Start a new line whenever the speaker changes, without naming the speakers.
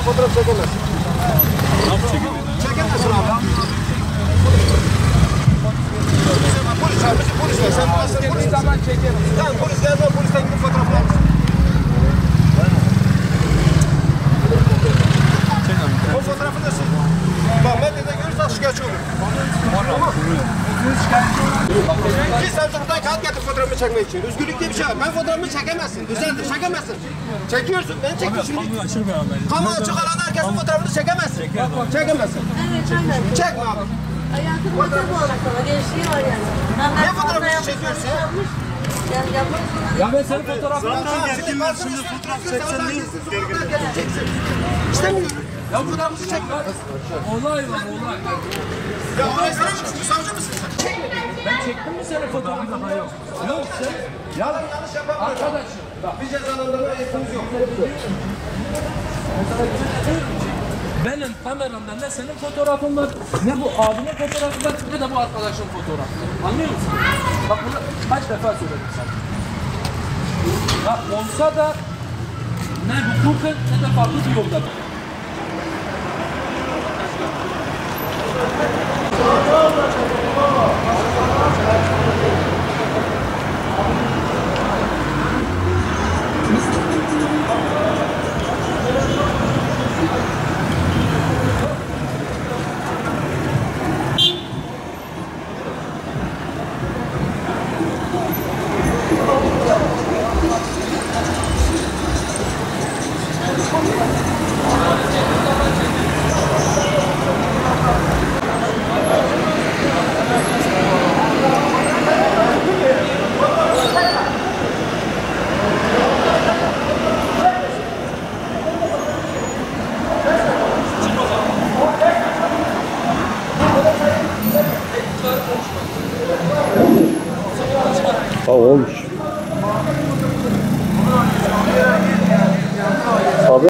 Fotoğraf çekemez. Çekemezsin abi. Polis abi, polis ver. Sen nasıl polis zaman çekerim. Tamam, polis gelmez, polisten gidip fotoğraflar mısın? O fotoğrafı da siz. Bak medyada görürseniz şikayetçi olur. Tamam. Biz sen buradan kağıt getir fotoğrafımı çekmek için. Özgürlük diye bir şey var. Ben fotoğrafımı çekemezsin. Güzeldir, çekemezsin. Çekiyorsun, ben çekiyorsun.
Kamu açık mı abi?
Kamu açık alan herkesin fotoğrafını çekemezsin. Çekemezsin.
Evet, aynen.
Çekme abi.
Hayatım motor bu olarak ama gençliği var yani.
Niye fotoğrafını çekiyorsun ya?
Yani yapmak zorunda.
Ya ben senin fotoğrafını
Şimdi fotoğraf çeksen niye? İstemiyorum.
Ya fotoğrafını çek lan. Olay var, olay.
Ya olay sana mı çıkıyor? Savcı mısın sen?
Ben çektim mi senin fotoğrafını? Daha yok. Yok sen. Ya
Yanlış yapamıyorum.
arkadaşım. Bak.
Bir cezalandırma eğitimimiz yok.
Benim kameramda ne senin fotoğrafın var, ne bu abimin fotoğrafı var, ne de bu arkadaşın fotoğrafı. Anlıyor musun? Bak bunu kaç defa söyledim sana. Bak olsa da ne hukuken ne de farklı bir yolda.
Olmuş.